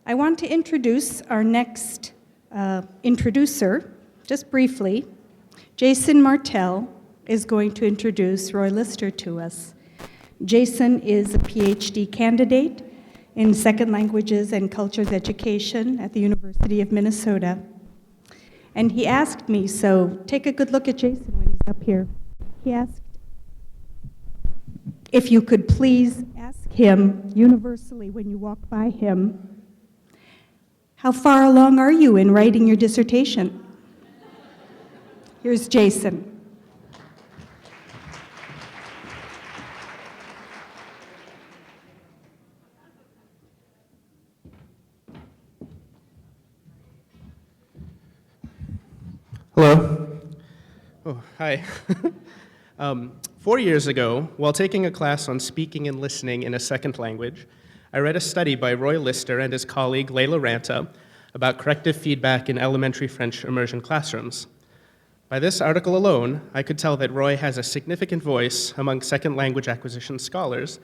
I want to introduce our next introducer, just briefly. Jason Martel is going to introduce Roy Lyster to us. Jason is a PhD candidate in Second Languages and Cultures Education at the University of Minnesota. And he asked me, so take a good look at Jason when he's up here. He asked if you could please ask him universally when you walk by him, how far along are you in writing your dissertation? Here's Jason. Hello. Oh, hi. 4 years ago, while taking a class on speaking and listening in a second language, I read a study by Roy Lyster and his colleague Layla Ranta about corrective feedback in elementary French immersion classrooms. By this article alone, I could tell that Roy has a significant voice among second language acquisition scholars,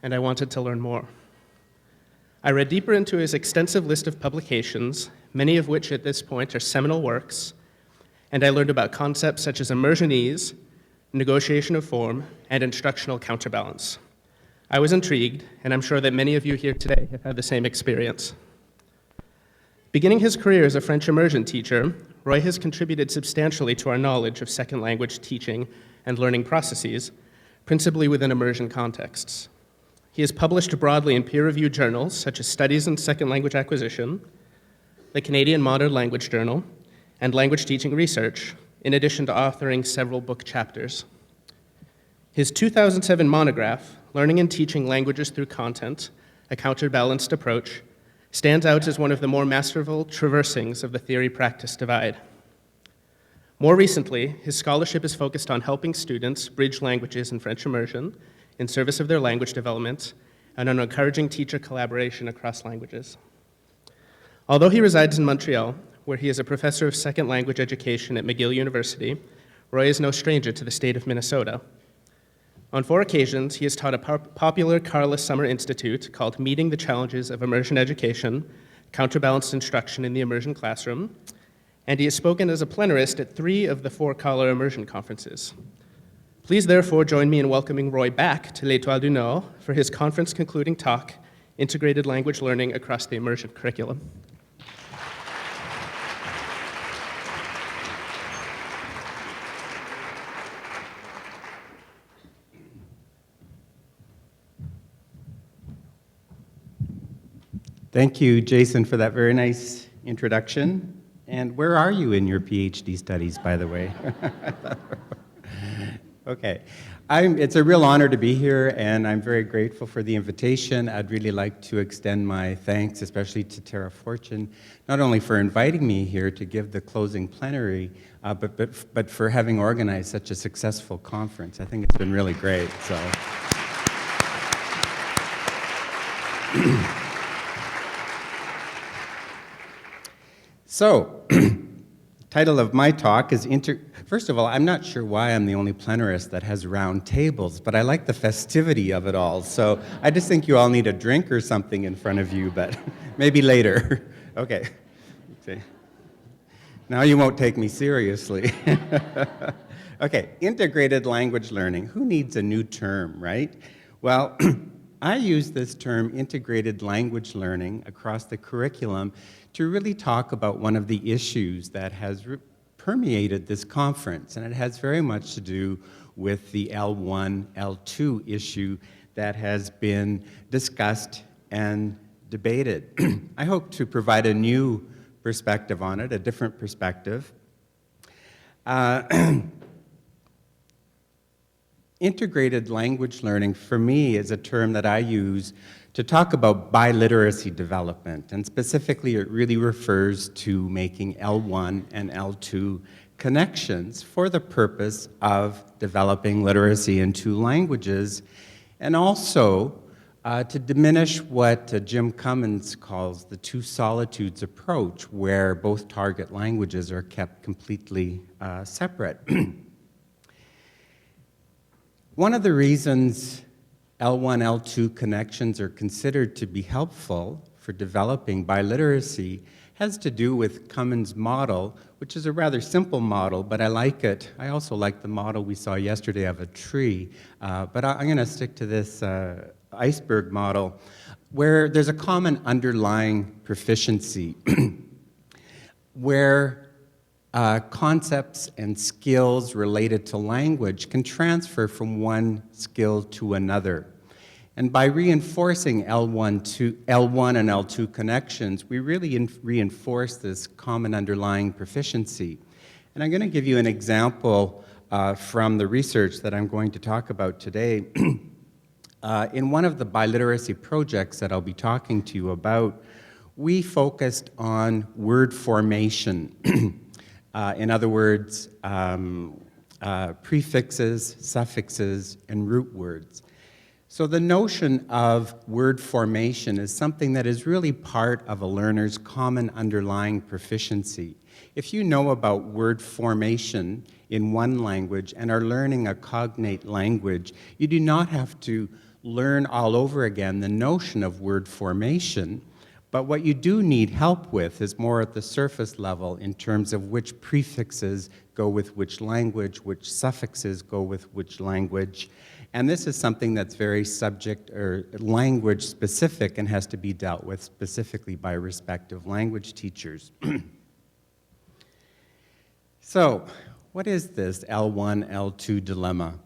and I wanted to learn more. I read deeper into his extensive list of publications, many of which at this point are seminal works, and I learned about concepts such as immersionese, negotiation of form, and instructional counterbalance. I was intrigued, and I'm sure that many of you here today have had the same experience. Beginning his career as a French immersion teacher, Roy has contributed substantially to our knowledge of second language teaching and learning processes, principally within immersion contexts. He has published broadly in peer-reviewed journals such as Studies in Second Language Acquisition, the Canadian Modern Language Journal, and Language Teaching Research, in addition to authoring several book chapters. His 2007 monograph, Learning and Teaching Languages Through Content, A Counterbalanced Approach, stands out as one of the more masterful traversing's of the theory-practice divide. More recently, his scholarship is focused on helping students bridge languages in French immersion in service of their language development and on encouraging teacher collaboration across languages. Although he resides in Montreal, where he is a professor of second language education at McGill University, Roy is no stranger to the state of Minnesota. On 4 occasions, he has taught a popular CARLA summer institute called Meeting the Challenges of Immersion Education, Counterbalanced Instruction in the Immersion Classroom, and he has spoken as a plenarist at 3 of the 4 CARLA immersion conferences. Please therefore join me in welcoming Roy back to l'Étoile du Nord for his conference concluding talk, Integrated Language Learning Across the Immersion Curriculum. Thank you, Jason, for that very nice introduction. And where are you in your PhD studies, by the way? Okay. It's a real honor to be here, and I'm very grateful for the invitation. I'd really like to extend my thanks, especially to Tara Fortune, not only for inviting me here to give the closing plenary, but for having organized such a successful conference. I think it's been really great. So, title of my talk is First of all, I'm not sure why I'm the only plenarist that has round tables, but I like the festivity of it all. So I just think you all need a drink or something in front of you, but maybe later. Okay. Now you won't take me seriously. Okay, integrated language learning. Who needs a new term, right? Well, I use this term, integrated language learning, across the curriculum to really talk about one of the issues that has permeated this conference, and it has very much to do with the L1, L2 issue that has been discussed and debated. I hope to provide a new perspective on it, a different perspective. Integrated language learning, for me, is a term that I use to talk about biliteracy development, and specifically it really refers to making L1 and L2 connections for the purpose of developing literacy in 2 languages, and also to diminish what Jim Cummins calls the 2 solitudes approach, where both target languages are kept completely separate. One of the reasons L1, L2 connections are considered to be helpful for developing biliteracy has to do with Cummins' model, which is a rather simple model, but I like it. I also like the model we saw yesterday of a tree, but I'm going to stick to this iceberg model, where there's a common underlying proficiency, where concepts and skills related to language can transfer from one skill to another. And by reinforcing L1 and L2 connections, we really reinforce this common underlying proficiency. And I'm going to give you an example from the research that I'm going to talk about today. In one of the biliteracy projects that I'll be talking to you about, we focused on word formation. In other words, prefixes, suffixes, and root words. So the notion of word formation is something that is really part of a learner's common underlying proficiency. If you know about word formation in one language and are learning a cognate language, you do not have to learn all over again the notion of word formation, but what you do need help with is more at the surface level in terms of which prefixes go with which language, which suffixes go with which language. And this is something that's very subject or language specific and has to be dealt with specifically by respective language teachers. So, what is this L1, L2 dilemma?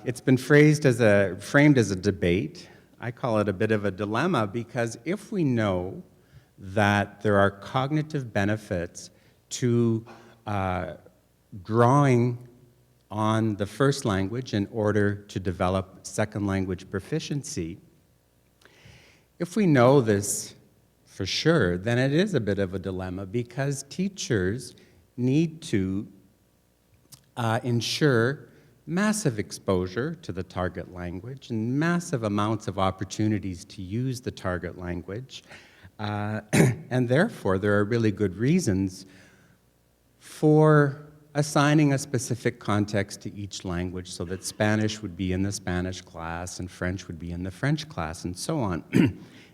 It's been framed as a debate. I call it a bit of a dilemma because if we know that there are cognitive benefits to drawing on the first language in order to develop second language proficiency, if we know this for sure, then it is a bit of a dilemma because teachers need to ensure massive exposure to the target language and massive amounts of opportunities to use the target language. And therefore, there are really good reasons for assigning a specific context to each language so that Spanish would be in the Spanish class and French would be in the French class and so on.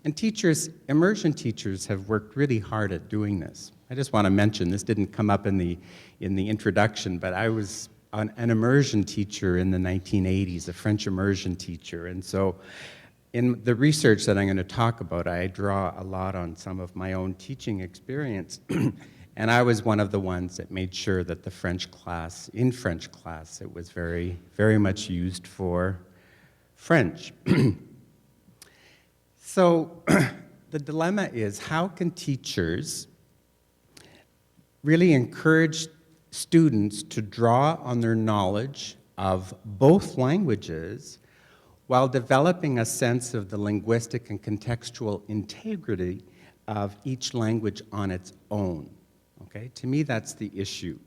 And teachers, immersion teachers, have worked really hard at doing this. I just want to mention, this didn't come up in the introduction, but I was an immersion teacher in the 1980s, a French immersion teacher. And so in the research that I'm going to talk about, I draw a lot on some of my own teaching experience. And I was one of the ones that made sure that the French class, it was very, very much used for French. So the dilemma is, how can teachers really encourage students to draw on their knowledge of both languages while developing a sense of the linguistic and contextual integrity of each language on its own? Okay? To me, that's the issue.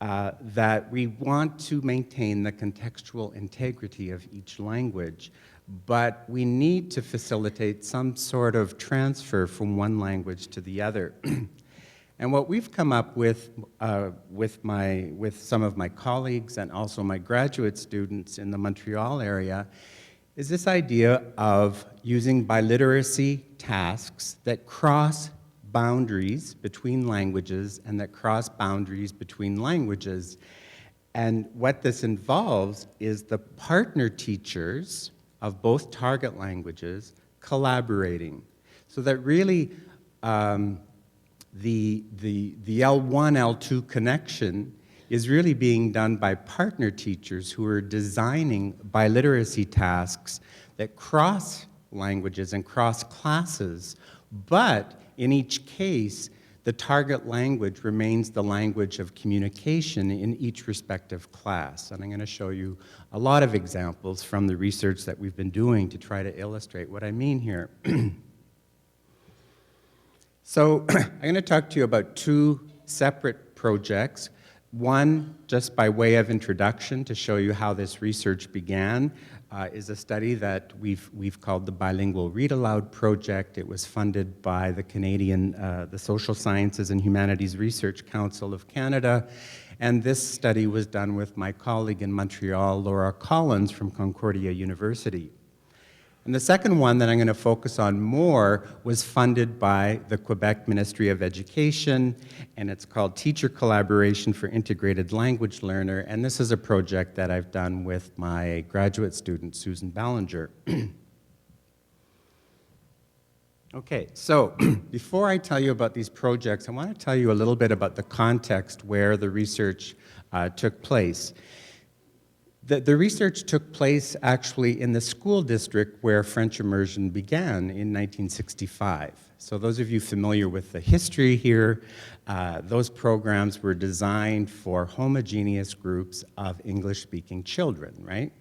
That we want to maintain the contextual integrity of each language, but we need to facilitate some sort of transfer from one language to the other. And what we've come up with some of my colleagues and also my graduate students in the Montreal area is this idea of using biliteracy tasks that cross boundaries between languages and that cross boundaries between languages. And what this involves is the partner teachers of both target languages collaborating. So that really the L1, L2 connection is really being done by partner teachers who are designing biliteracy tasks that cross languages and cross classes, but in each case, the target language remains the language of communication in each respective class. And I'm going to show you a lot of examples from the research that we've been doing to try to illustrate what I mean here. So I'm going to talk to you about two separate projects. One, just by way of introduction to show you how this research began, is a study that we've called the Bilingual Read Aloud Project. It was funded by the Canadian, the Social Sciences and Humanities Research Council of Canada. And this study was done with my colleague in Montreal, Laura Collins from Concordia University. And the second one that I'm going to focus on more was funded by the Quebec Ministry of Education, and it's called Teacher Collaboration for Integrated Language Learner, and this is a project that I've done with my graduate student, Susan Ballinger. Okay, so before I tell you about these projects, I want to tell you a little bit about the context where the research took place. The research took place actually in the school district where French immersion began in 1965. So those of you familiar with the history here, those programs were designed for homogeneous groups of English-speaking children, right?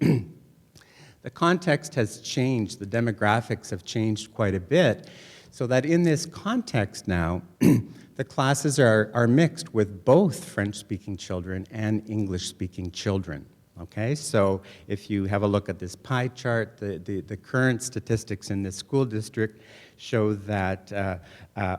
The context has changed, the demographics have changed quite a bit, so that in this context now, the classes are mixed with both French-speaking children and English-speaking children. Okay, so if you have a look at this pie chart, the current statistics in this school district show that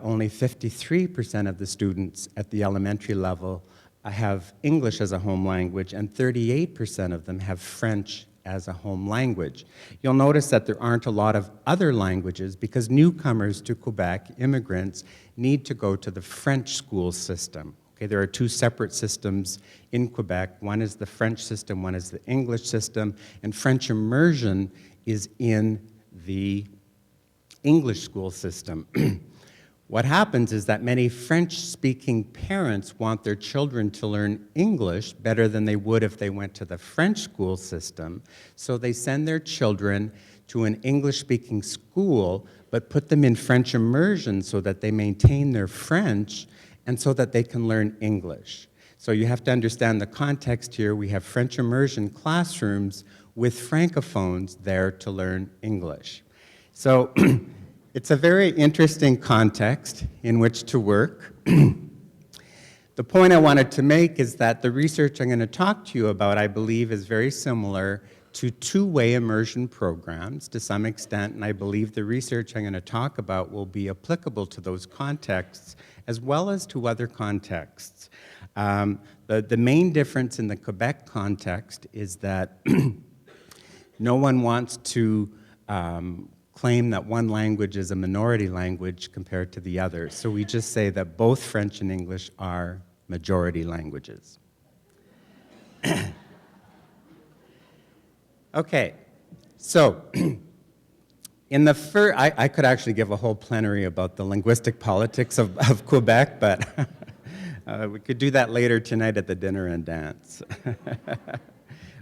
only 53% of the students at the elementary level have English as a home language, and 38% of them have French as a home language. You'll notice that there aren't a lot of other languages because newcomers to Quebec, immigrants, need to go to the French school system. Okay, there are two separate systems in Quebec. One is the French system, one is the English system, and French immersion is in the English school system. What happens is that many French-speaking parents want their children to learn English better than they would if they went to the French school system, so they send their children to an English-speaking school, but put them in French immersion so that they maintain their French and so that they can learn English. So you have to understand the context here. We have French immersion classrooms with Francophones there to learn English. So it's a very interesting context in which to work. The point I wanted to make is that the research I'm going to talk to you about, I believe, is very similar to two-way immersion programs to some extent, and I believe the research I'm going to talk about will be applicable to those contexts as well as to other contexts. The main difference in the Quebec context is that no one wants to claim that one language is a minority language compared to the other, so we just say that both French and English are majority languages. Okay, so in the first, I could actually give a whole plenary about the linguistic politics of Quebec, but we could do that later tonight at the dinner and dance.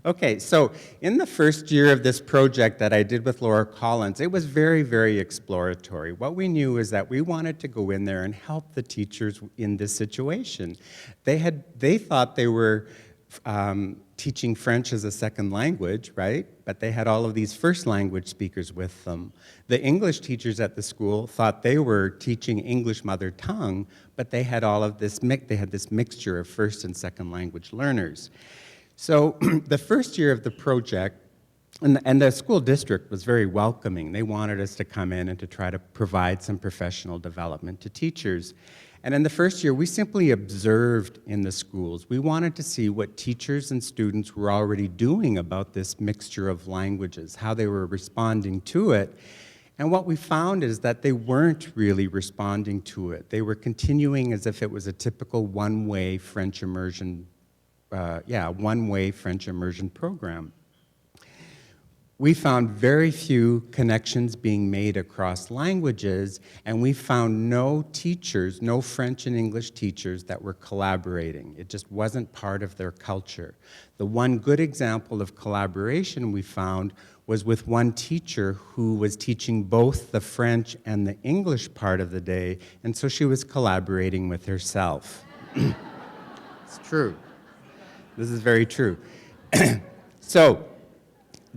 Okay, so in the first year of this project that I did with Laura Collins, it was very, very exploratory. What we knew is that we wanted to go in there and help the teachers in this situation. They thought they were teaching French as a second language, right? But they had all of these first language speakers with them. The English teachers at the school thought they were teaching English mother tongue, but they had all of this mixture of first and second language learners. So the first year of the project, and the school district was very welcoming. They wanted us to come in and to try to provide some professional development to teachers. And in the first year, we simply observed in the schools. We wanted to see what teachers and students were already doing about this mixture of languages, how they were responding to it. And what we found is that they weren't really responding to it. They were continuing as if it was a typical one-way French immersion, one-way French immersion program. We found very few connections being made across languages, and we found no teachers, no French and English teachers that were collaborating. It just wasn't part of their culture. The one good example of collaboration we found was with one teacher who was teaching both the French and the English part of the day, and so she was collaborating with herself. It's true. This is very true. So,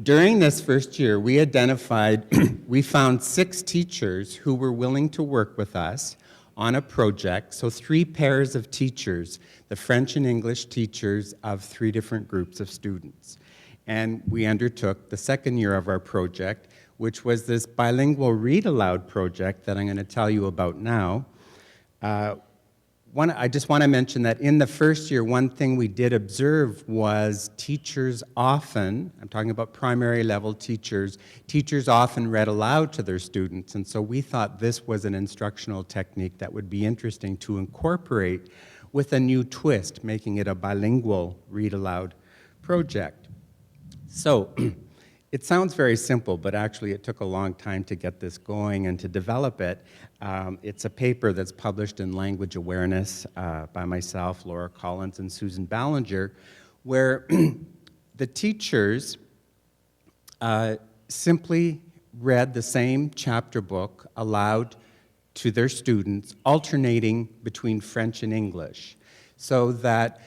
during this first year, we found 6 teachers who were willing to work with us on a project, so 3 pairs of teachers, the French and English teachers of 3 different groups of students. And we undertook the second year of our project, which was this bilingual read aloud project that I'm going to tell you about now. I just want to mention that in the first year, one thing we did observe was teachers often, I'm talking about primary level teachers often read aloud to their students, and so we thought this was an instructional technique that would be interesting to incorporate with a new twist, making it a bilingual read aloud project. So, it sounds very simple, but actually it took a long time to get this going and to develop it. It's a paper that's published in Language Awareness by myself, Laura Collins, and Susan Ballinger, where the teachers simply read the same chapter book aloud to their students, alternating between French and English, so that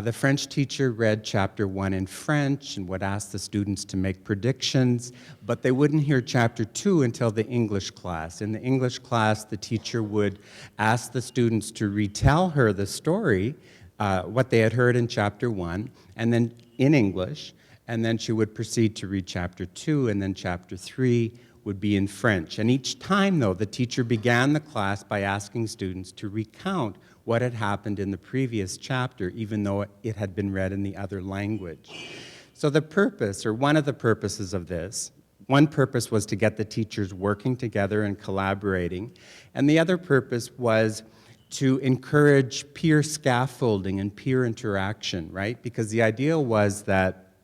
the French teacher read chapter 1 in French and would ask the students to make predictions, but they wouldn't hear chapter 2 until the English class. In the English class, the teacher would ask the students to retell her the story, what they had heard in chapter 1, and then in English, and then she would proceed to read chapter 2, and then chapter 3 would be in French. And each time, though, the teacher began the class by asking students to recount what had happened in the previous chapter, even though it had been read in the other language. So the purpose, or one of the purposes of this, one purpose was to get the teachers working together and collaborating, and the other purpose was to encourage peer scaffolding and peer interaction, right? Because the idea was that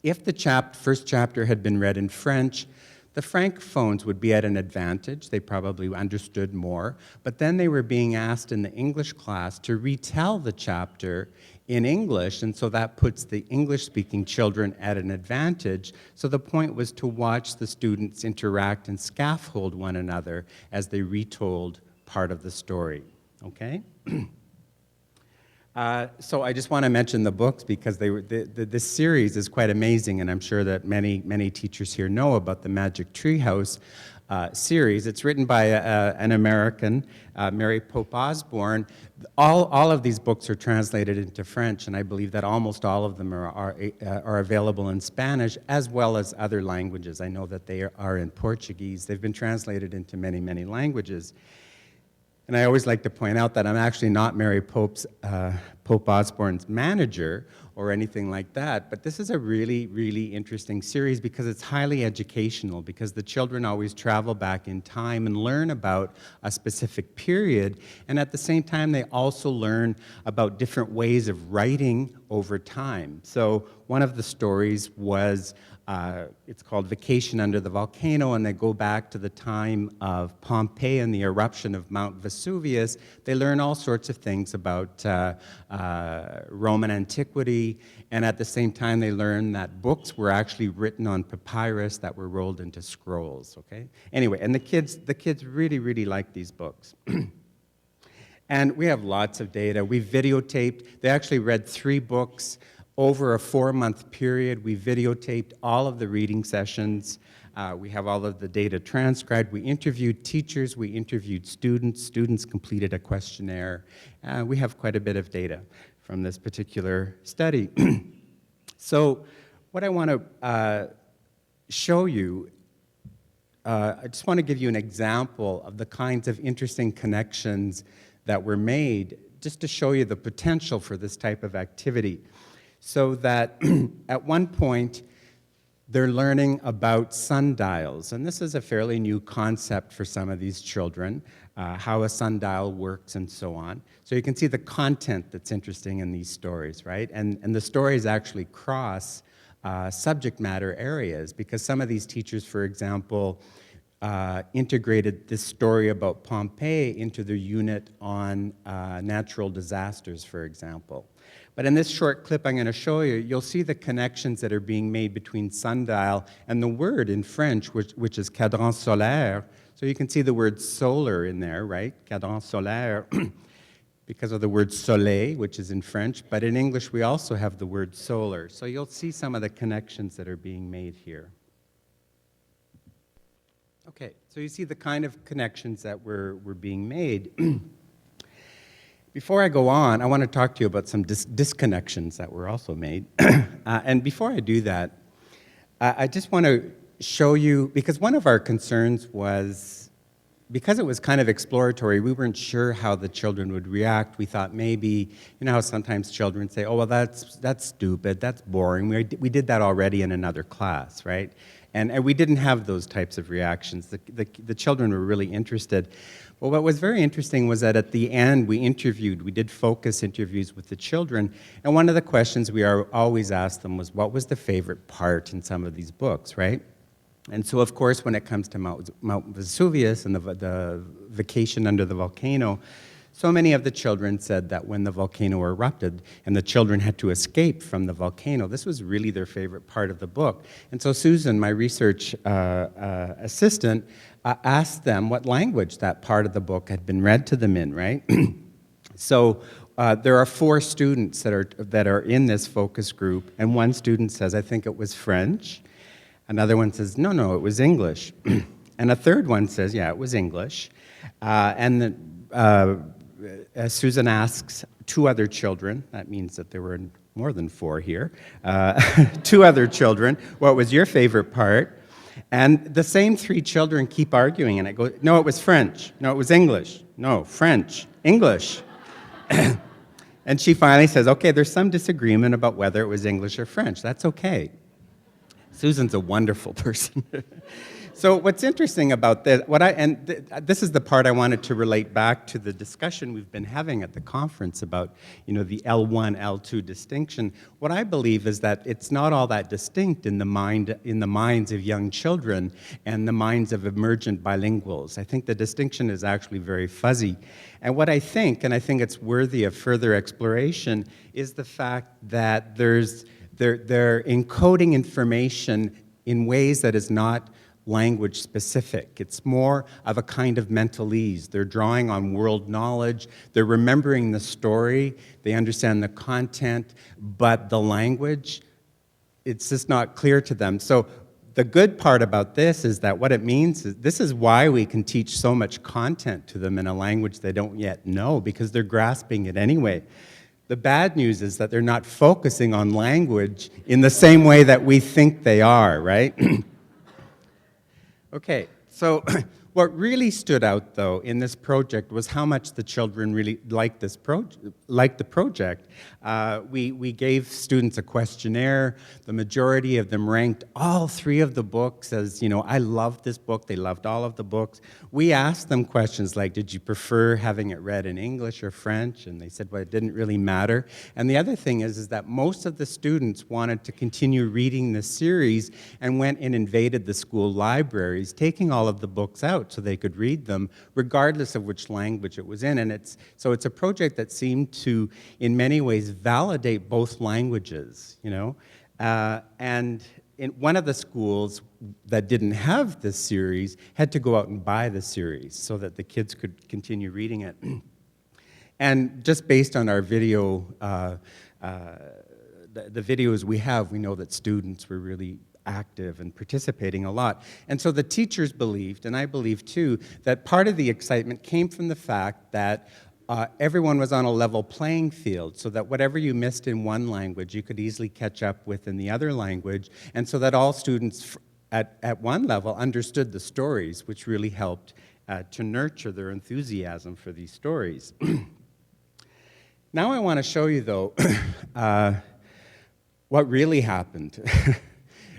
if the first chapter had been read in French, the Francophones would be at an advantage. They probably understood more. But then they were being asked in the English class to retell the chapter in English, and so that puts the English-speaking children at an advantage. So the point was to watch the students interact and scaffold one another as they retold part of the story. Okay? So I just want to mention the books because this series is quite amazing, and I'm sure that many teachers here know about the Magic Treehouse series. It's written by an American, Mary Pope Osborne. All of these books are translated into French, and I believe that almost all of them are available in Spanish as well as other languages. I know that they are in Portuguese. They've been translated into many languages. And I always like to point out that I'm actually not Mary Pope Osborne's manager or anything like that, but this is a really interesting series because it's highly educational, because the children always travel back in time and learn about a specific period, and at the same time they also learn about different ways of writing over time. So one of the stories was it's called Vacation Under the Volcano, and they go back to the time of Pompeii and the eruption of Mount Vesuvius. They learn all sorts of things about Roman antiquity, and at the same time they learn that books were actually written on papyrus that were rolled into scrolls, okay? Anyway, and the kids really like these books. And we have lots of data. We videotaped. They actually read 3 books over a 4-month period. We videotaped all of the reading sessions. We have all of the data transcribed. We interviewed teachers. We interviewed students. Students completed a questionnaire. We have quite a bit of data from this particular study. So what I want to show you, I just want to give you an example of the kinds of interesting connections that were made, just to show you the potential for this type of activity. So that at one point, they're learning about sundials. And this is a fairly new concept for some of these children, how a sundial works and so on. So you can see the content that's interesting in these stories, right? And the stories actually cross subject matter areas, because some of these teachers, for example, integrated this story about Pompeii into their unit on natural disasters, for example. But in this short clip I'm going to show you, you'll see the connections that are being made between sundial and the word in French, which is cadran solaire. So you can see the word solar in there, right? Cadran solaire, because of the word soleil, which is in French. But in English, we also have the word solar. So you'll see some of the connections that are being made here. Okay, so you see the kind of connections that were being made. Before I go on, I want to talk to you about some disconnections that were also made. And before I do that, I just want to show you, because one of our concerns was because it was kind of exploratory, we weren't sure how the children would react. We thought maybe, you know how sometimes children say, oh, well, that's stupid, that's boring. We did that already in another class, right? And we didn't have those types of reactions. The children were really interested. Well, what was very interesting was that at the end we did focus interviews with the children, and one of the questions we always asked them was, what was the favorite part in some of these books, right? And so, of course, when it comes to Mount Vesuvius and the vacation under the volcano, so many of the children said that when the volcano erupted and the children had to escape from the volcano, this was really their favorite part of the book. And so Susan, my research assistant, asked them what language that part of the book had been read to them in, right? So there are 4 students that are in this focus group, and one student says, I think it was French. Another one says, no, it was English. And a third one says, yeah, it was English. Susan asks 2 other children, that means that there were more than 4 here, 2 other children, what was your favorite part? And the same 3 children keep arguing, and I go, no, it was French. No, it was English. No, French. English. And she finally says, okay, there's some disagreement about whether it was English or French. That's okay. Susan's a wonderful person. So what's interesting about this, this is the part I wanted to relate back to the discussion we've been having at the conference about, you know, the L1, L2 distinction. What I believe is that it's not all that distinct in the minds of young children and the minds of emergent bilinguals. I think the distinction is actually very fuzzy. And what I think, and I think it's worthy of further exploration, is the fact that they're encoding information in ways that is not language specific. It's more of a kind of mentalese. They're drawing on world knowledge, they're remembering the story, they understand the content, but the language, it's just not clear to them. So the good part about this is that what it means is this is why we can teach so much content to them in a language they don't yet know, because they're grasping it anyway. The bad news is that they're not focusing on language in the same way that we think they are, right? Okay, so what really stood out, though, in this project was how much the children really liked the project. We gave students a questionnaire. The majority of them ranked all 3 of the books as, you know, I loved this book. They loved all of the books. We asked them questions like, did you prefer having it read in English or French? And they said, well, it didn't really matter. And the other thing is that most of the students wanted to continue reading this series and went and invaded the school libraries, taking all of the books out so they could read them, regardless of which language it was in. And it's a project that seemed to, in many ways, validate both languages, you know. And in one of the schools that didn't have this series had to go out and buy the series so that the kids could continue reading it. And just based on our video, the videos we have, we know that students were really active and participating a lot. And so the teachers believed, and I believe too, that part of the excitement came from the fact that everyone was on a level playing field, so that whatever you missed in one language, you could easily catch up with in the other language, and so that all students at one level understood the stories, which really helped to nurture their enthusiasm for these stories. Now I want to show you, though, what really happened.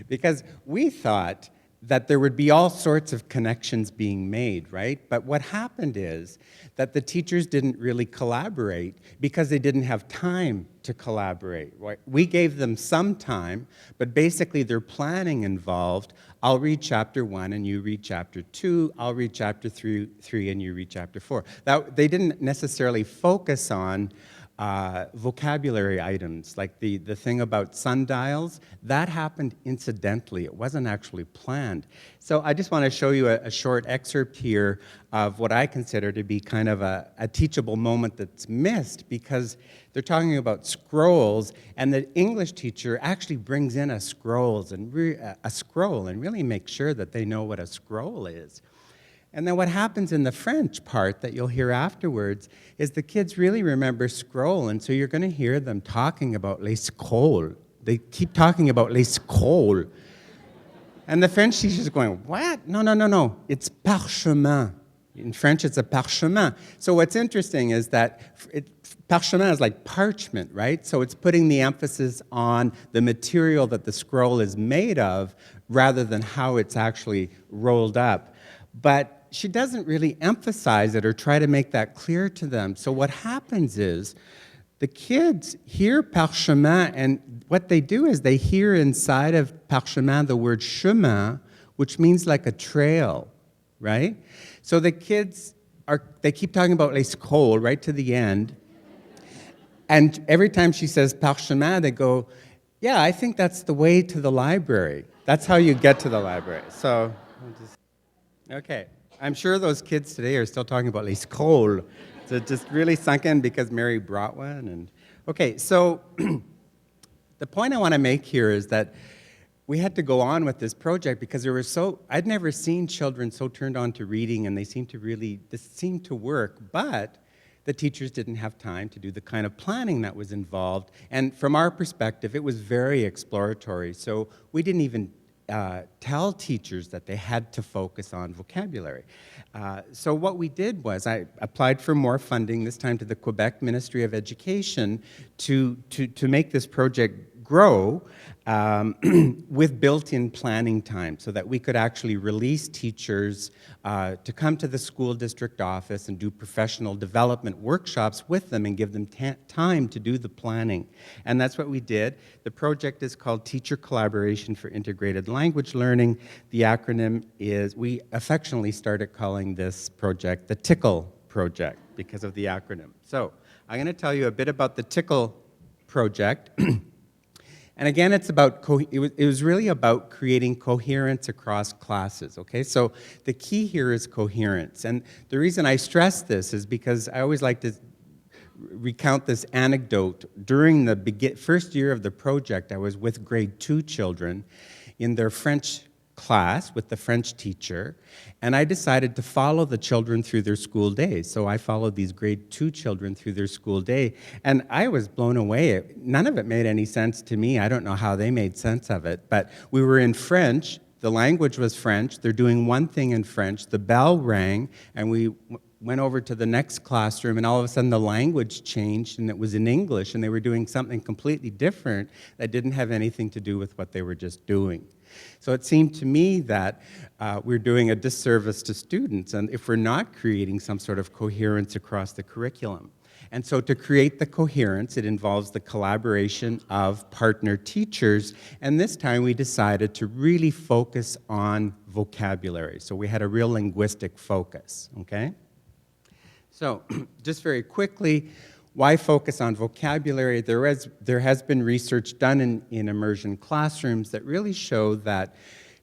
Because we thought that there would be all sorts of connections being made, right? But what happened is that the teachers didn't really collaborate because they didn't have time to collaborate, right? We gave them some time, but basically their planning involved, I'll read chapter 1 and you read chapter 2, I'll read chapter 3 and you read chapter 4. They didn't necessarily focus on vocabulary items, like the thing about sundials, that happened incidentally. It wasn't actually planned. So I just want to show you a short excerpt here of what I consider to be kind of a teachable moment that's missed, because they're talking about scrolls, and the English teacher actually brings in a scroll and really makes sure that they know what a scroll is. And then what happens in the French part that you'll hear afterwards is the kids really remember scroll, and so you're going to hear them talking about les scrolls. They keep talking about les scrolls. And the French teacher's going, what? No, it's parchemin. In French, it's a parchemin. So what's interesting is that parchemin is like parchment, right? So it's putting the emphasis on the material that the scroll is made of rather than how it's actually rolled up. But she doesn't really emphasize it or try to make that clear to them. So what happens is the kids hear parchemin, and what they do is they hear inside of parchemin the word chemin, which means like a trail, right? So the kids they keep talking about les scrolls right to the end. And every time she says parchemin, they go, yeah, I think that's the way to the library. That's how you get to the library. So, okay. I'm sure those kids today are still talking about les scrolls. So it just really sunk in because Mary brought one. And okay, so the point I want to make here is that we had to go on with this project because I'd never seen children so turned on to reading, and this seemed to work, but the teachers didn't have time to do the kind of planning that was involved. And from our perspective, it was very exploratory. So we didn't even tell teachers that they had to focus on vocabulary. So what we did was I applied for more funding, this time to the Quebec Ministry of Education, to make this project grow with built-in planning time so that we could actually release teachers to come to the school district office and do professional development workshops with them and give them time to do the planning. And that's what we did. The project is called Teacher Collaboration for Integrated Language Learning. The acronym is, we affectionately started calling this project the Tickle Project because of the acronym. So I'm going to tell you a bit about the Tickle Project. And again, it was really about creating coherence across classes, okay? So the key here is coherence. And the reason I stress this is because I always like to recount this anecdote. During the first year of the project, I was with grade 2 children in their French class with the French teacher, and I decided to follow the children through their school day. So I followed these grade 2 children through their school day, and I was blown away. None of it made any sense to me. I don't know how they made sense of it, but we were in French. The language was French. They're doing one thing in French. The bell rang, and we went over to the next classroom, and all of a sudden the language changed, and it was in English, and they were doing something completely different that didn't have anything to do with what they were just doing. So it seemed to me that we're doing a disservice to students, and if we're not creating some sort of coherence across the curriculum. And so to create the coherence, it involves the collaboration of partner teachers, and this time we decided to really focus on vocabulary. So we had a real linguistic focus, okay? So just very quickly, why focus on vocabulary? There has been research done in immersion classrooms that really show that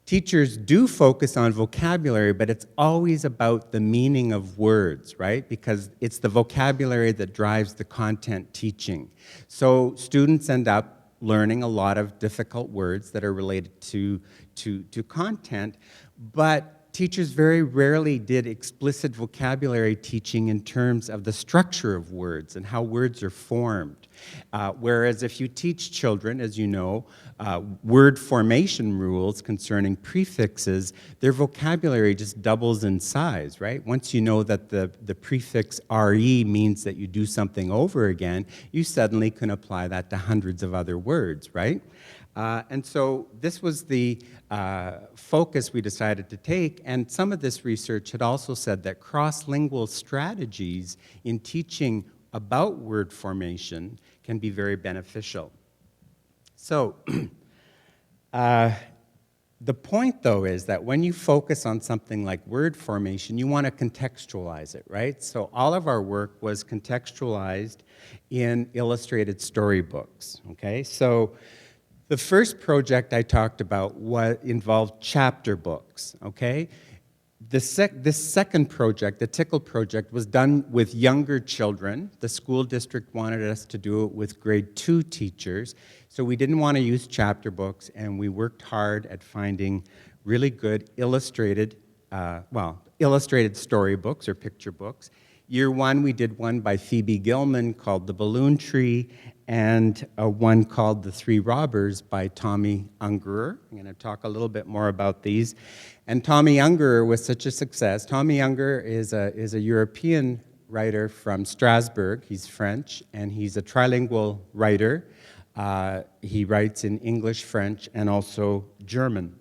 teachers do focus on vocabulary, but it's always about the meaning of words, right? Because it's the vocabulary that drives the content teaching. So students end up learning a lot of difficult words that are related to content, but teachers very rarely did explicit vocabulary teaching in terms of the structure of words and how words are formed. Whereas if you teach children, as you know, word formation rules concerning prefixes, their vocabulary just doubles in size, right? Once you know that the prefix RE means that you do something over again, you suddenly can apply that to hundreds of other words, right? And so this was the focus we decided to take, and some of this research had also said that cross-lingual strategies in teaching about word formation can be very beneficial. So the point, though, is that when you focus on something like word formation, you want to contextualize it, right? So all of our work was contextualized in illustrated storybooks, okay? So the first project I talked about involved chapter books, okay? This second project, the Tickle Project, was done with younger children. The school district wanted us to do it with grade 2 teachers, so we didn't want to use chapter books, and we worked hard at finding really good illustrated storybooks or picture books Year 1, we did one by Phoebe Gilman called The Balloon Tree, and one called The Three Robbers by Tommy Ungerer. I'm going to talk a little bit more about these. And Tommy Ungerer was such a success. Tommy Ungerer is a European writer from Strasbourg. He's French, and he's a trilingual writer. He writes in English, French, and also German.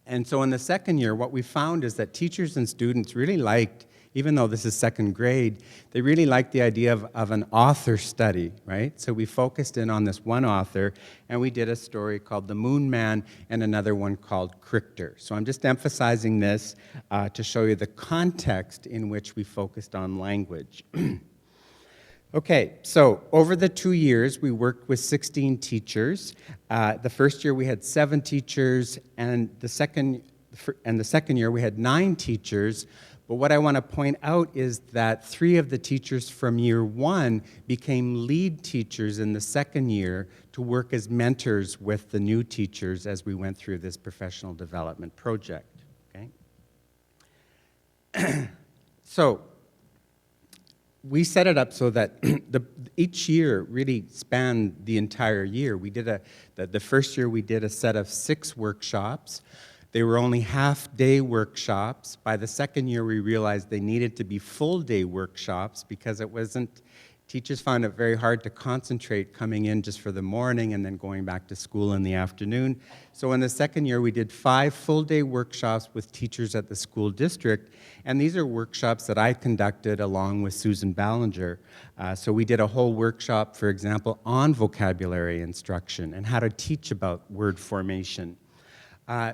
And so in the second year, what we found is that teachers and students really liked, even though this is second grade, they really liked the idea of an author study, right? So we focused in on this one author, and we did a story called The Moon Man and another one called Crypter. So I'm just emphasizing this to show you the context in which we focused on language. Okay, so over the 2 years, we worked with 16 teachers. The first year we had 7 teachers, and the second year we had 9 teachers. But what I want to point out is that 3 of the teachers from year 1 became lead teachers in the second year to work as mentors with the new teachers as we went through this professional development project. Okay? So we set it up so that each year really spanned the entire year. We did the first year we did a set of 6 workshops. They were only half-day workshops. By the second year, we realized they needed to be full-day workshops because teachers found it very hard to concentrate coming in just for the morning and then going back to school in the afternoon. So in the second year, we did 5 full-day workshops with teachers at the school district, and these are workshops that I conducted along with Susan Ballinger. So we did a whole workshop, for example, on vocabulary instruction and how to teach about word formation.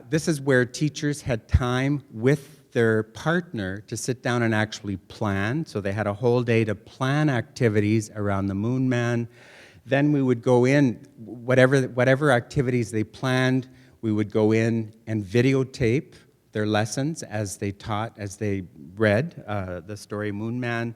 This is where teachers had time with their partner to sit down and actually plan. So they had a whole day to plan activities around the Moon Man. Then we would go in, whatever activities they planned, we would go in and videotape their lessons as they read the story Moon Man.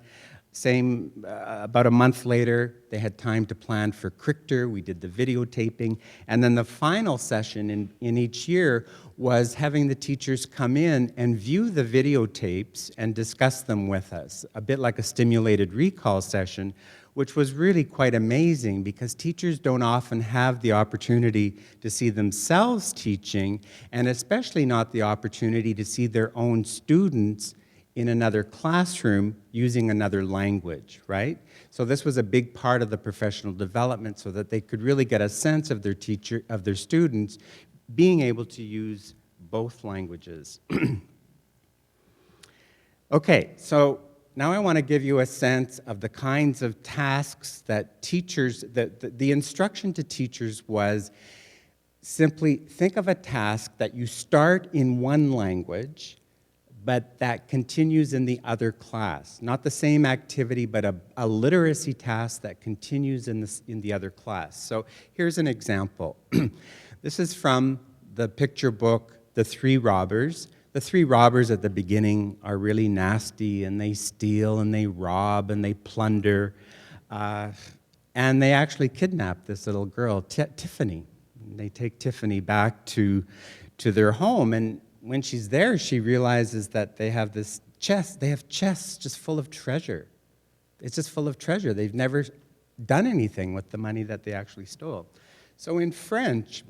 About a month later, they had time to plan for Crypter. We did the videotaping. And then the final session in each year was having the teachers come in and view the videotapes and discuss them with us, a bit like a stimulated recall session, which was really quite amazing because teachers don't often have the opportunity to see themselves teaching, and especially not the opportunity to see their own students in another classroom using another language, right? So this was a big part of the professional development so that they could really get a sense of their students being able to use both languages. Okay, so now I want to give you a sense of the kinds of tasks that teachers, the instruction to teachers was simply think of a task that you start in one language but that continues in the other class. Not the same activity, but a literacy task that continues in the other class. So here's an example. This is from the picture book, The Three Robbers. The 3 robbers at the beginning are really nasty, and they steal, and they rob, and they plunder. And they actually kidnap this little girl, Tiffany. And they take Tiffany back to their home, and when she's there, she realizes that they have this chest. They have chests just full of treasure. It's just full of treasure. They've never done anything with the money that they actually stole. So in French,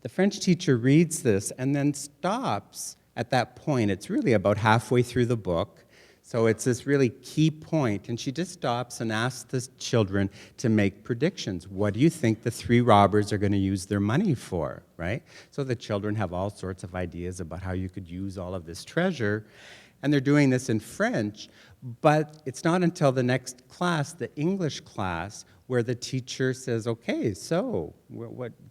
the French teacher reads this and then stops at that point. It's really about halfway through the book. So it's this really key point, and she just stops and asks the children to make predictions. What do you think the 3 robbers are going to use their money for, right? So the children have all sorts of ideas about how you could use all of this treasure, and they're doing this in French, but it's not until the next class, the English class, where the teacher says, okay, so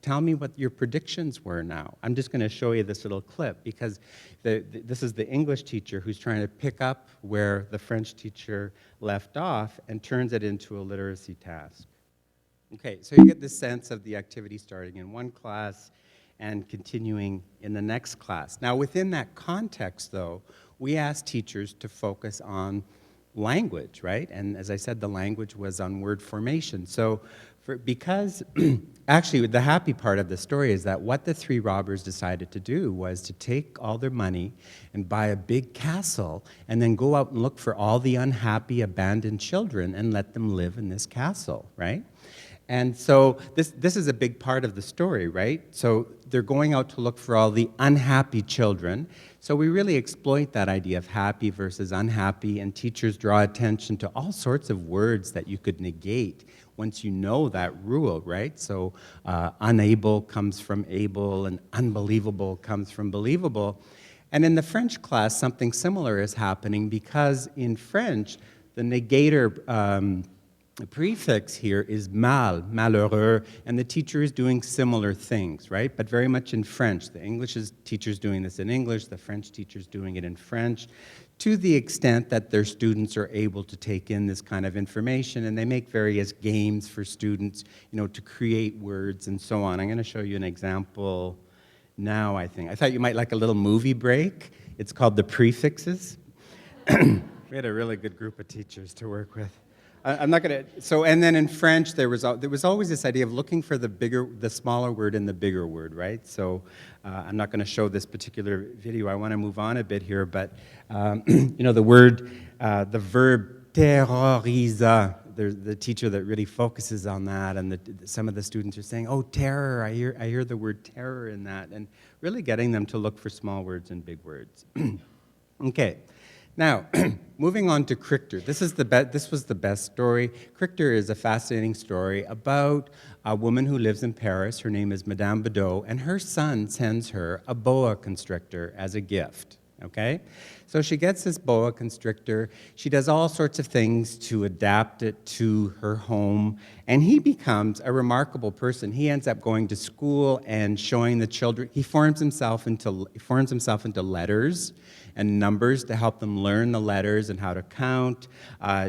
tell me what your predictions were now. I'm just going to show you this little clip because this is the English teacher who's trying to pick up where the French teacher left off and turns it into a literacy task. Okay, so you get the sense of the activity starting in one class and continuing in the next class. Now, within that context, though, we asked teachers to focus on language, right? And as I said, the language was on word formation. So Because actually the happy part of the story is that what the three robbers decided to do was to take all their money and buy a big castle and then go out and look for all the unhappy abandoned children and let them live in this castle, right? And so this is a big part of the story, right? So they're going out to look for all the unhappy children. So we really exploit that idea of happy versus unhappy, and teachers draw attention to all sorts of words that you could negate once you know that rule, right? So unable comes from able, and unbelievable comes from believable. And in the French class, something similar is happening, because in French, the negator the prefix here is mal, malheureux, and the teacher is doing similar things, right? But very much in French. The English teacher's doing this in English, the French teacher's doing it in French, to the extent that their students are able to take in this kind of information, and they make various games for students, to create words and so on. I'm going to show you an example now, I think. I thought you might like a little movie break. It's called The Prefixes. We had a really good group of teachers to work with. I'm not going to, and then in French, there was always this idea of looking for the smaller word in the bigger word, right? So I'm not going to show this particular video. I want to move on a bit here, but, the verb terroriza, there's the teacher that really focuses on that, and some of the students are saying, oh, terror, I hear the word terror in that, and really getting them to look for small words and big words. Okay. Now, moving on to Crypter. This was the best story. Crypter is a fascinating story about a woman who lives in Paris. Her name is Madame Bidot, and her son sends her a boa constrictor as a gift, okay? So she gets this boa constrictor. She does all sorts of things to adapt it to her home, and he becomes a remarkable person. He ends up going to school and showing the children. He forms himself into letters and numbers to help them learn the letters and how to count.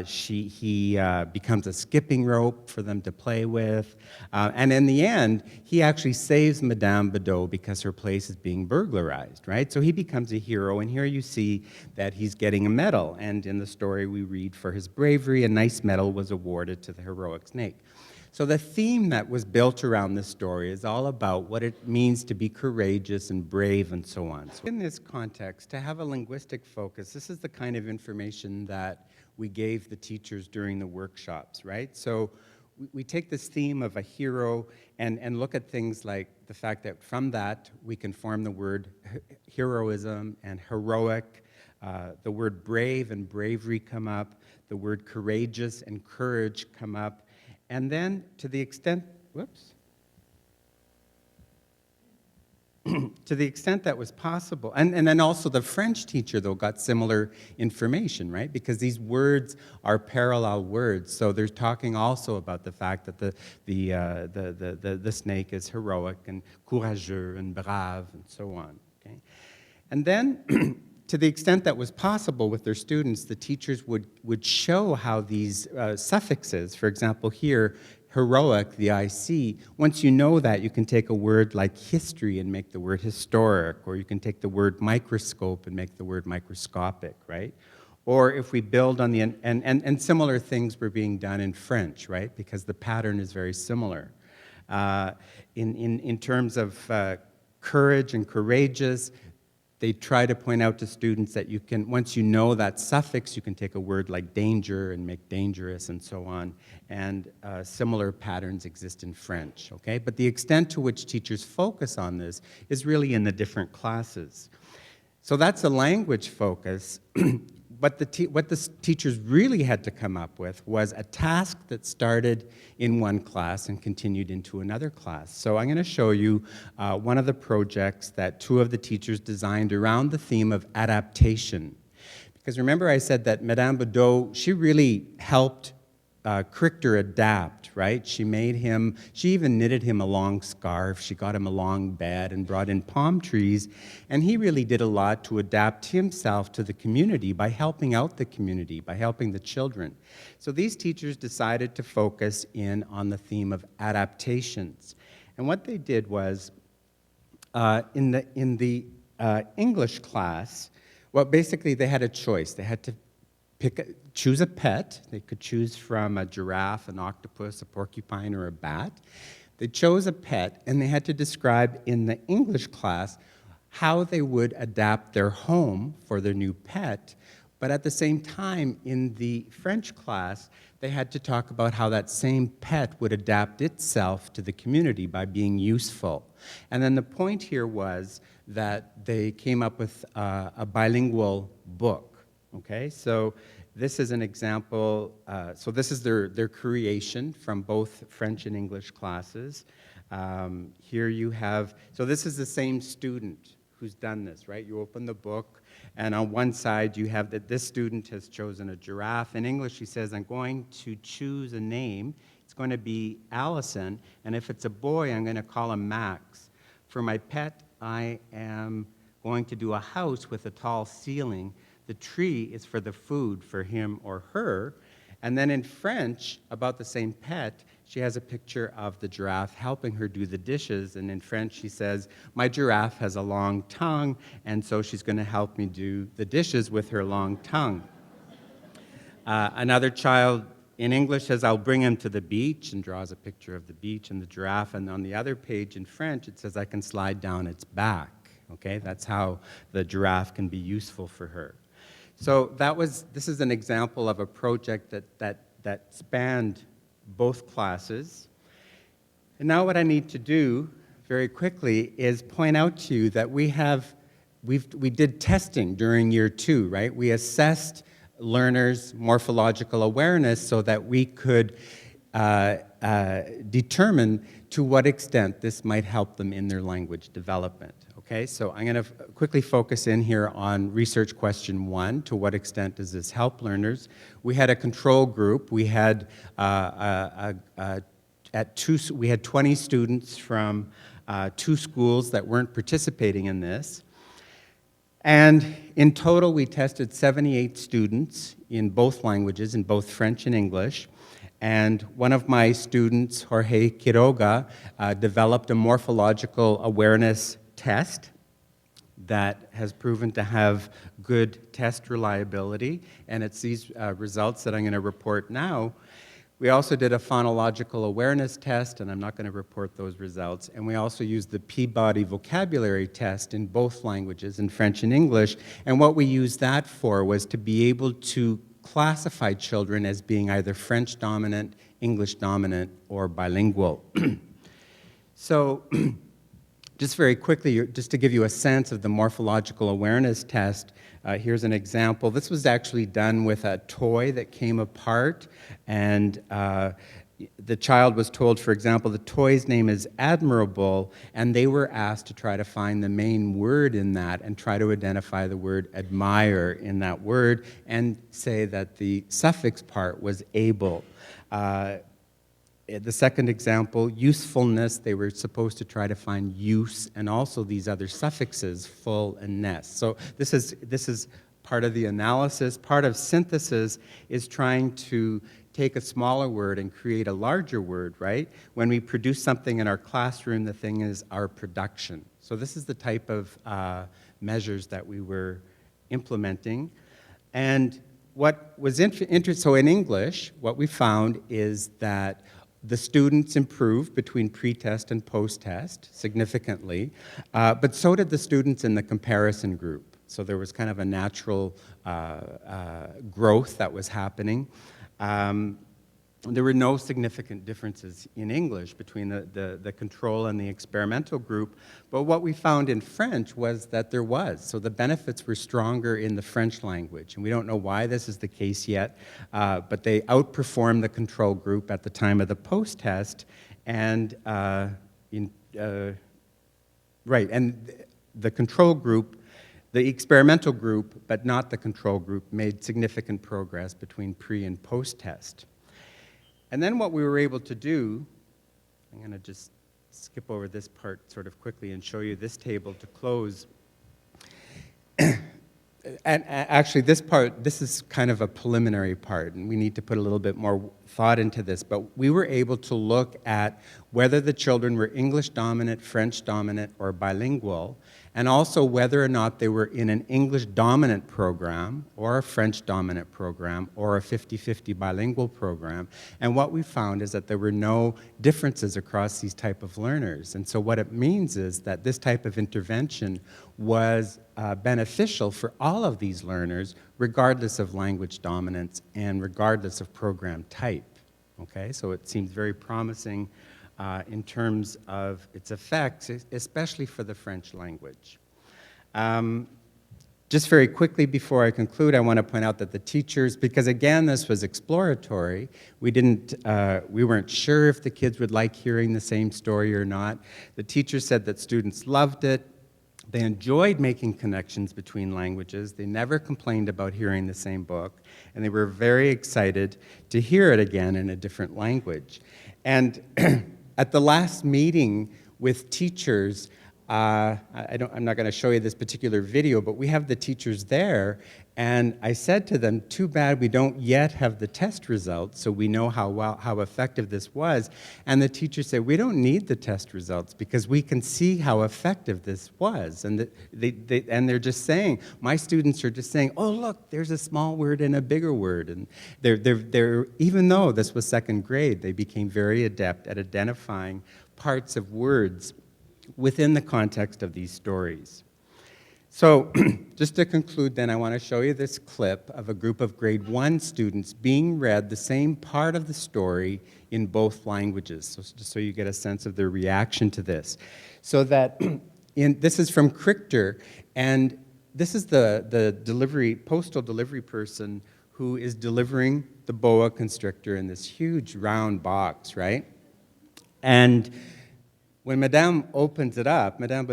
He becomes a skipping rope for them to play with. And in the end, he actually saves Madame Bidot because her place is being burglarized, right? So he becomes a hero, and here you see that he's getting a medal. And in the story we read, for his bravery, a nice medal was awarded to the heroic snake. So the theme that was built around this story is all about what it means to be courageous and brave and so on. So in this context, to have a linguistic focus, this is the kind of information that we gave the teachers during the workshops, right? So we take this theme of a hero and look at things like the fact that from that we can form the word heroism and heroic. The word brave and bravery come up. The word courageous and courage come up. And then, to the extent that was possible, and then also the French teacher, though, got similar information, right? Because these words are parallel words, so they're talking also about the fact that the snake is heroic and courageux and brave and so on, okay? And then, to the extent that was possible with their students, the teachers would show how these suffixes, for example here, heroic, the IC, once you know that, you can take a word like history and make the word historic, or you can take the word microscope and make the word microscopic, right? Or if we build on the, and similar things were being done in French, right? Because the pattern is very similar. In terms of courage and courageous, they try to point out to students that you can, once you know that suffix, you can take a word like danger and make dangerous and so on, and similar patterns exist in French, okay? But the extent to which teachers focus on this is really in the different classes. So that's a language focus. What the teachers really had to come up with was a task that started in one class and continued into another class. So I'm going to show you one of the projects that two of the teachers designed around the theme of adaptation. Because remember I said that Madame Bidot, she really helped Crypter adapt, right? She even knitted him a long scarf, she got him a long bed and brought in palm trees, and he really did a lot to adapt himself to the community by helping out the community, by helping the children. So these teachers decided to focus in on the theme of adaptations. And what they did was, in the English class, well, basically they had a choice. They had to choose a pet. They could choose from a giraffe, an octopus, a porcupine, or a bat. They chose a pet, and they had to describe in the English class how they would adapt their home for their new pet. But at the same time, in the French class, they had to talk about how that same pet would adapt itself to the community by being useful. And then the point here was that they came up with a bilingual book, okay? So this is an example, so this is their creation from both French and English classes. Here you have, so this is the same student who's done this, right? You open the book, and on one side you have that this student has chosen a giraffe. In English, she says, I'm going to choose a name. It's going to be Allison, and if it's a boy, I'm going to call him Max. For my pet, I am going to do a house with a tall ceiling. The tree is for the food for him or her. And then in French, about the same pet, she has a picture of the giraffe helping her do the dishes. And in French, she says, my giraffe has a long tongue, and so she's going to help me do the dishes with her long tongue. Another child in English says, I'll bring him to the beach, and draws a picture of the beach and the giraffe. And on the other page in French, it says, I can slide down its back. Okay, that's how the giraffe can be useful for her. So this is an example of a project that spanned both classes. And now what I need to do very quickly is point out to you that we did testing during year 2, right? We assessed learners' morphological awareness so that we could determine to what extent this might help them in their language development. Okay, so I'm going to quickly focus in here on research question 1. To what extent does this help learners? We had a control group. We had we had 20 students from 2 schools that weren't participating in this. And in total, we tested 78 students in both languages, in both French and English. And one of my students, Jorge Quiroga, developed a morphological awareness test that has proven to have good test reliability, and it's these results that I'm going to report now. We also did a phonological awareness test, and I'm not going to report those results, and we also used the Peabody vocabulary test in both languages, in French and English, and what we used that for was to be able to classify children as being either French dominant, English dominant, or bilingual. So, just very quickly, just to give you a sense of the morphological awareness test, here's an example. This was actually done with a toy that came apart, and the child was told, for example, the toy's name is admirable, and they were asked to try to find the main word in that and try to identify the word admire in that word and say that the suffix part was able. The second example, usefulness, they were supposed to try to find use and also these other suffixes, full and nest. So this is part of the analysis. Part of synthesis is trying to take a smaller word and create a larger word, right? When we produce something in our classroom, the thing is our production. So this is the type of measures that we were implementing. And what was interesting, so in English, what we found is that the students improved between pre-test and post-test significantly, but so did the students in the comparison group. So there was kind of a natural growth that was happening. There were no significant differences in English between the control and the experimental group, but what we found in French was that there was. So the benefits were stronger in the French language, and we don't know why this is the case yet, but they outperformed the control group at the time of the post-test, and and the control group, the experimental group, but not the control group, made significant progress between pre and post-test. And then what we were able to do, I'm going to just skip over this part sort of quickly and show you this table to close. And actually this is kind of a preliminary part, and we need to put a little bit more thought into this, but we were able to look at whether the children were English dominant, French dominant, or bilingual, and also whether or not they were in an English dominant program or a French dominant program or a 50-50 bilingual program. And what we found is that there were no differences across these type of learners. And so what it means is that this type of intervention was beneficial for all of these learners, regardless of language dominance and regardless of program type. Okay, so it seems very promising in terms of its effects, especially for the French language. Just very quickly before I conclude, I want to point out that the teachers, because again, this was exploratory, we weren't sure if the kids would like hearing the same story or not. The teachers said that students loved it. They enjoyed making connections between languages. They never complained about hearing the same book, and they were very excited to hear it again in a different language. And at the last meeting with teachers, I'm not going to show you this particular video, but we have the teachers there, and I said to them, too bad we don't yet have the test results so we know how effective this was. And the teachers said, we don't need the test results because we can see how effective this was. And they're just saying, my students are just saying, oh, look, there's a small word and a bigger word. And even though this was second grade, they became very adept at identifying parts of words within the context of these stories. So, just to conclude then, I want to show you this clip of a group of grade 1 students being read the same part of the story in both languages, so just so you get a sense of their reaction to this. So that, this is from Crypter, and this is the postal delivery person who is delivering the boa constrictor in this huge round box, right? And when Madame Baudot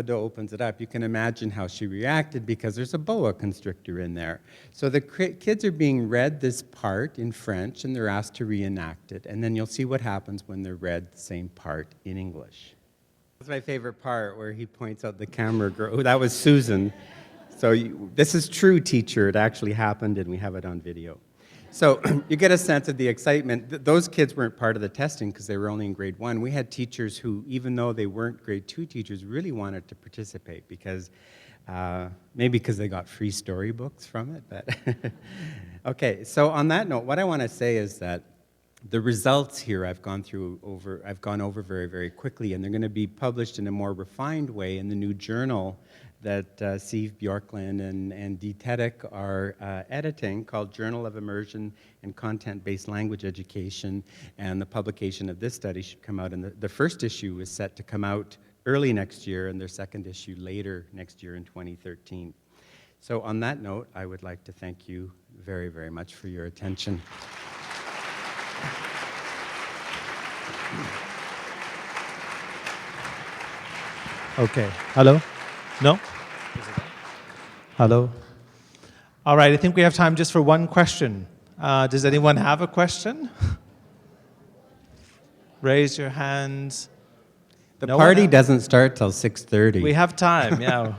opens it up, you can imagine how she reacted because there's a boa constrictor in there. So the kids are being read this part in French and they're asked to reenact it. And then you'll see what happens when they're read the same part in English. That's my favorite part where he points out the camera girl. Oh, that was Susan. So this is true, teacher. It actually happened and we have it on video. So you get a sense of the excitement. Those kids weren't part of the testing because they were only in grade 1. We had teachers who, even though they weren't grade 2 teachers, really wanted to participate because, maybe because they got free storybooks from it. But okay, so on that note, what I want to say is that the results here I've gone over very, very quickly, and they're going to be published in a more refined way in the new journal that Steve Bjorklund and Dee Teddick are editing, called Journal of Immersion and Content-Based Language Education, and the publication of this study should come out, and the first issue is set to come out early next year, and their second issue later next year in 2013. So on that note, I would like to thank you very, very much for your attention. Okay, hello? No? Hello? All right, I think we have time just for one question. Does anyone have a question? Raise your hands. The party doesn't start till 6:30. We have time, yeah.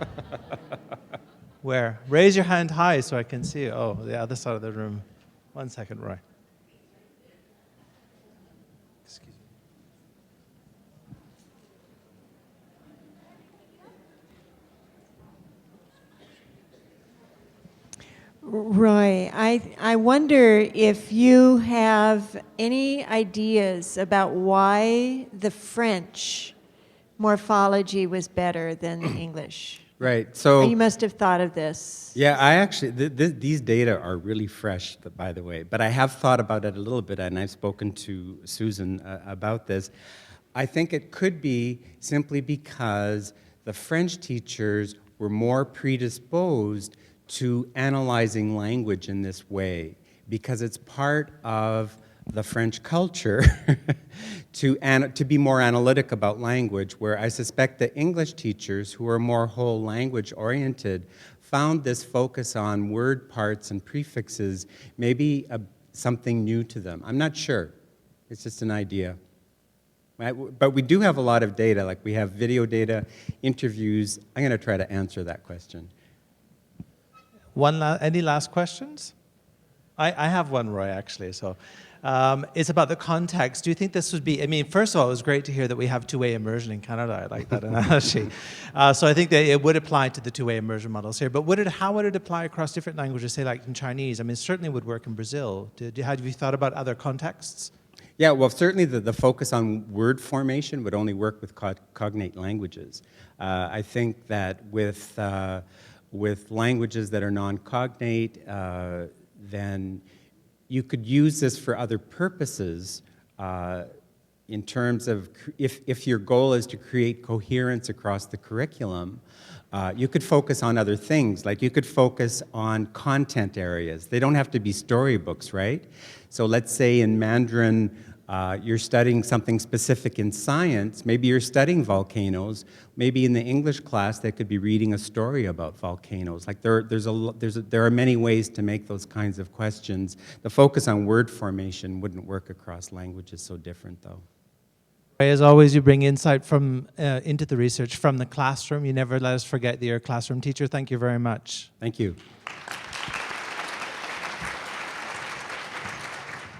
Where? Raise your hand high so I can see. Oh, the other side of the room. 1 second, Roy. Roy, I wonder if you have any ideas about why the French morphology was better than the English. Right, so... You must have thought of this. Yeah, I actually, these data are really fresh, by the way, but I have thought about it a little bit, and I've spoken to Susan about this. I think it could be simply because the French teachers were more predisposed to analyzing language in this way, because it's part of the French culture to be more analytic about language, where I suspect the English teachers, who are more whole language oriented, found this focus on word parts and prefixes maybe something new to them. I'm not sure. It's just an idea. But we do have a lot of data, like we have video data, interviews. I'm going to try to answer that question. Any last questions? I have one, Roy, actually. So, It's about the context. Do you think this would be, I mean, first of all, it was great to hear that we have two-way immersion in Canada. I like that analogy. So I think that it would apply to the two-way immersion models here. But how would it apply across different languages, say like in Chinese? I mean, it certainly would work in Brazil. Have you thought about other contexts? Yeah, well, certainly the focus on word formation would only work with cognate languages. I think that with languages that are non-cognate, then you could use this for other purposes in terms of if your goal is to create coherence across the curriculum, you could focus on other things. Like you could focus on content areas. They don't have to be storybooks, right? So let's say in Mandarin, you're studying something specific in science. Maybe you're studying volcanoes. Maybe in the English class, they could be reading a story about volcanoes. Like there are many ways to make those kinds of questions. The focus on word formation wouldn't work across languages so different, though. As always, you bring insight from into the research from the classroom. You never let us forget that you're a classroom teacher. Thank you very much. Thank you.